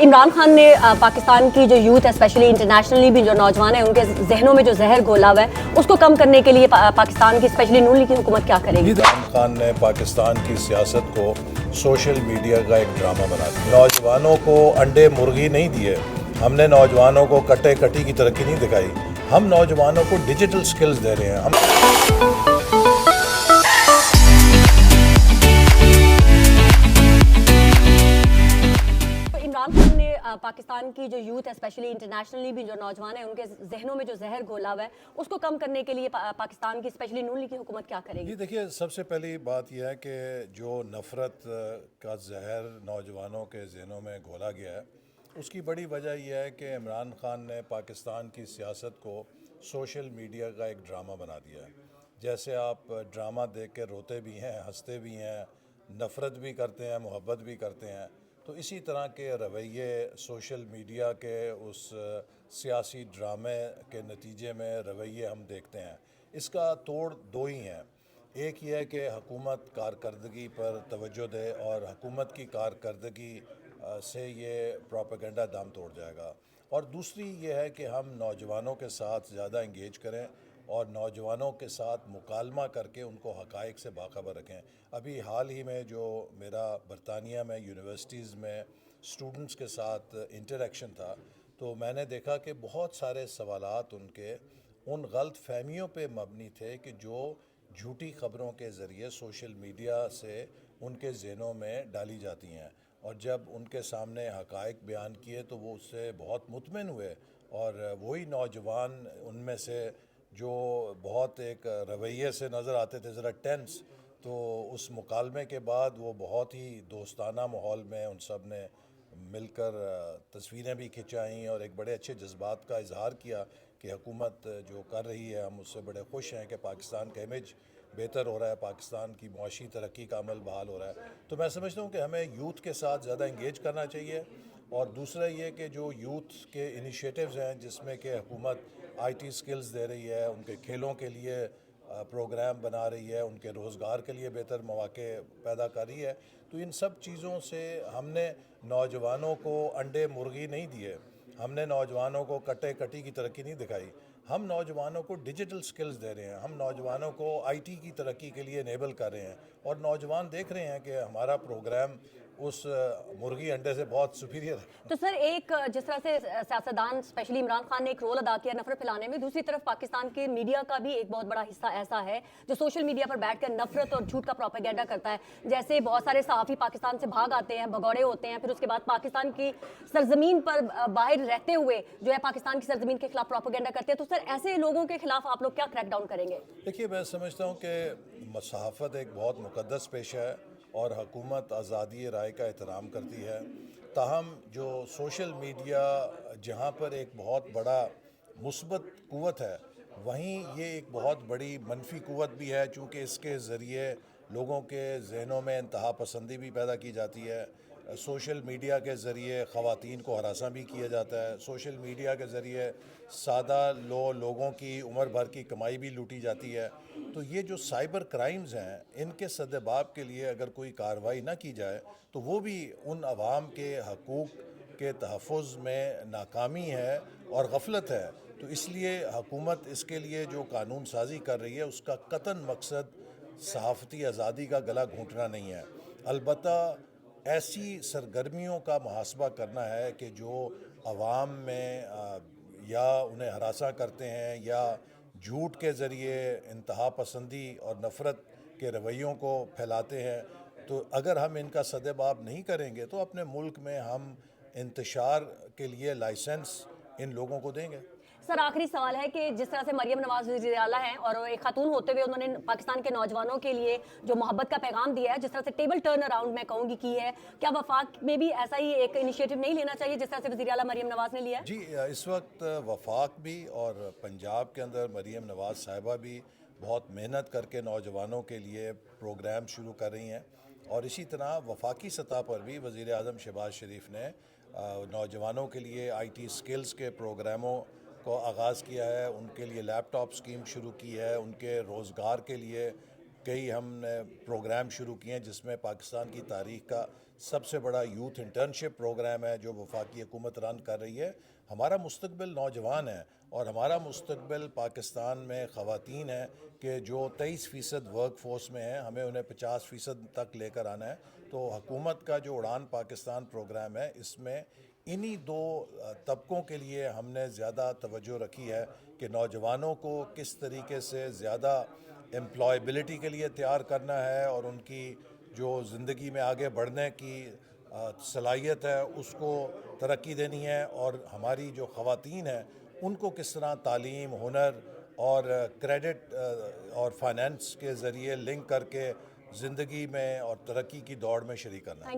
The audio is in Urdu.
عمران خان نے پاکستان کی جو یوتھ ہے اسپیشلی انٹرنیشنلی بھی جو نوجوان ہیں ان کے ذہنوں میں جو زہر گھولا ہوا ہے اس کو کم کرنے کے لیے پاکستان کی اسپیشلی نون لیگ کی حکومت کیا کرے گی؟ عمران خان نے پاکستان کی سیاست کو سوشل میڈیا کا ایک ڈرامہ بنا دیا۔ نوجوانوں کو انڈے مرغی نہیں دیے، ہم نے نوجوانوں کو کٹے کٹی کی ترقی نہیں دکھائی، ہم نوجوانوں کو ڈیجیٹل سکلز دے رہے ہیں۔ عمران خان نے پاکستان کی جو یوتھ ہے اسپیشلی انٹرنیشنلی بھی جو نوجوان ہیں ان کے ذہنوں میں جو زہر گھولا ہوا ہے اس کو کم کرنے کے لیے پاکستان کی اسپیشلی نون لیگ کی حکومت کیا کرے گی؟ جی دیکھیے، سب سے پہلی بات یہ ہے کہ جو نفرت کا زہر نوجوانوں کے ذہنوں میں گھولا گیا ہے اس کی بڑی وجہ یہ ہے کہ عمران خان نے پاکستان کی سیاست کو سوشل میڈیا کا ایک ڈرامہ بنا دیا ہے۔ جیسے آپ ڈرامہ دیکھ کے روتے بھی ہیں، ہنستے بھی ہیں، نفرت بھی کرتے ہیں، محبت بھی کرتے ہیں، تو اسی طرح کے رویے سوشل میڈیا کے اس سیاسی ڈرامے کے نتیجے میں رویے ہم دیکھتے ہیں۔ اس کا توڑ دو ہی ہیں، ایک یہ ہے کہ حکومت کارکردگی پر توجہ دے اور حکومت کی کارکردگی سے یہ پروپیگنڈا دم توڑ جائے گا، اور دوسری یہ ہے کہ ہم نوجوانوں کے ساتھ زیادہ انگیج کریں اور نوجوانوں کے ساتھ مکالمہ کر کے ان کو حقائق سے باخبر رکھیں۔ ابھی حال ہی میں جو میرا برطانیہ میں یونیورسٹیز میں اسٹوڈنٹس کے ساتھ انٹریکشن تھا تو میں نے دیکھا کہ بہت سارے سوالات ان کے ان غلط فہمیوں پہ مبنی تھے کہ جو جھوٹی خبروں کے ذریعے سوشل میڈیا سے ان کے ذہنوں میں ڈالی جاتی ہیں، اور جب ان کے سامنے حقائق بیان کیے تو وہ اس سے بہت مطمئن ہوئے، اور وہی نوجوان ان میں سے جو بہت ایک رویے سے نظر آتے تھے ذرا ٹینس، تو اس مکالمے کے بعد وہ بہت ہی دوستانہ ماحول میں ان سب نے مل کر تصویریں بھی کھنچائیں اور ایک بڑے اچھے جذبات کا اظہار کیا کہ حکومت جو کر رہی ہے ہم اس سے بڑے خوش ہیں کہ پاکستان کا امیج بہتر ہو رہا ہے، پاکستان کی معاشی ترقی کا عمل بحال ہو رہا ہے۔ تو میں سمجھتا ہوں کہ ہمیں یوتھ کے ساتھ زیادہ انگیج کرنا چاہیے، اور دوسرا یہ کہ جو یوتھ کے انیشیٹوز ہیں جس میں کہ حکومت آئی ٹی سکلز دے رہی ہے، ان کے کھیلوں کے لیے پروگرام بنا رہی ہے، ان کے روزگار کے لیے بہتر مواقع پیدا کر رہی ہے، تو ان سب چیزوں سے ہم نے نوجوانوں کو انڈے مرغی نہیں دیے، ہم نے نوجوانوں کو کٹے کٹی کی ترقی نہیں دکھائی، ہم نوجوانوں کو ڈیجیٹل سکلز دے رہے ہیں، ہم نوجوانوں کو آئی ٹی کی ترقی کے لیے انیبل کر رہے ہیں، اور نوجوان دیکھ رہے ہیں کہ ہمارا پروگرام اس مرغی انڈے سے بہت سپیریئر ہے۔ تو سر ایک جس طرح سے سیاستدان اسپیشلی عمران خان نے ایک رول ادا کیا نفرت پھیلانے میں، دوسری طرف پاکستان کے میڈیا کا بھی ایک بہت بڑا حصہ ایسا ہے جو سوشل میڈیا پر بیٹھ کر نفرت اور جھوٹ کا پروپیگنڈا کرتا ہے۔ جیسے بہت سارے صحافی پاکستان سے بھاگ آتے ہیں، بھگوڑے ہوتے ہیں، پھر اس کے بعد پاکستان کی سرزمین پر باہر رہتے ہوئے جو ہے پاکستان کی سرزمین کے خلاف پروپیگنڈا کرتے ہیں۔ تو سر ایسے لوگوں کے خلاف آپ لوگ کیا کریک ڈاؤن کریں گے؟ دیکھیے، میں سمجھتا ہوں کہ صحافت ایک بہت مقدس پیشہ ہے اور حکومت آزادی رائے کا احترام کرتی ہے، تاہم جو سوشل میڈیا جہاں پر ایک بہت بڑا مثبت قوت ہے وہیں یہ ایک بہت بڑی منفی قوت بھی ہے، چونکہ اس کے ذریعے لوگوں کے ذہنوں میں انتہا پسندی بھی پیدا کی جاتی ہے، سوشل میڈیا کے ذریعے خواتین کو ہراساں بھی کیا جاتا ہے، سوشل میڈیا کے ذریعے سادہ لوگوں کی عمر بھر کی کمائی بھی لوٹی جاتی ہے۔ تو یہ جو سائبر کرائمز ہیں ان کے سدباب کے لیے اگر کوئی کارروائی نہ کی جائے تو وہ بھی ان عوام کے حقوق کے تحفظ میں ناکامی ہے اور غفلت ہے۔ تو اس لیے حکومت اس کے لیے جو قانون سازی کر رہی ہے اس کا قطعاً مقصد صحافتی آزادی کا گلا گھونٹنا نہیں ہے، البتہ ایسی سرگرمیوں کا محاسبہ کرنا ہے کہ جو عوام میں یا انہیں ہراساں کرتے ہیں یا جھوٹ کے ذریعے انتہا پسندی اور نفرت کے رویوں کو پھیلاتے ہیں، تو اگر ہم ان کا سدباب نہیں کریں گے تو اپنے ملک میں ہم انتشار کے لیے لائسنس ان لوگوں کو دیں گے۔ سر آخری سوال ہے کہ جس طرح سے مریم نواز وزیر اعلیٰ ہیں اور ایک خاتون ہوتے ہوئے انہوں نے پاکستان کے نوجوانوں کے لیے جو محبت کا پیغام دیا ہے، جس طرح سے ٹیبل ٹرن اراؤنڈ میں کہوں گی کی ہے، کیا وفاق میں بھی ایسا ہی ایک انیشیٹو نہیں لینا چاہیے جس طرح سے وزیر اعلیٰ مریم نواز نے لیا ہے؟ جی، اس وقت وفاق بھی اور پنجاب کے اندر مریم نواز صاحبہ بھی بہت محنت کر کے نوجوانوں کے لیے پروگرام شروع کر رہی ہیں، اور اسی طرح وفاقی سطح پر بھی وزیر اعظم شہباز شریف نے نوجوانوں کے لیے آئی ٹی سکلز کے پروگراموں کو آغاز کیا ہے، ان کے لیے لیپ ٹاپ اسکیم شروع کی ہے، ان کے روزگار کے لیے کئی ہم نے پروگرام شروع کیے ہیں جس میں پاکستان کی تاریخ کا سب سے بڑا یوتھ انٹرنشپ پروگرام ہے جو وفاقی حکومت رن کر رہی ہے. ہمارا مستقبل نوجوان ہے اور ہمارا مستقبل پاکستان میں خواتین ہیں کہ جو 23% ورک فورس میں ہیں, ہمیں انہیں 50% تک لے کر آنا ہے. تو حکومت کا جو اڑان پاکستان پروگرام ہے اس میں انہی دو طبقوں کے لیے ہم نے زیادہ توجہ رکھی ہے کہ نوجوانوں کو کس طریقے سے زیادہ امپلائبلٹی کے لیے تیار کرنا ہے اور ان کی جو زندگی میں آگے بڑھنے کی صلاحیت ہے اس کو ترقی دینی ہے, اور ہماری جو خواتین ہیں ان کو کس طرح تعلیم, ہنر اور کریڈٹ اور فائنینس کے ذریعے لنک کر کے زندگی میں اور ترقی کی دوڑ میں شریک کرنا ہے.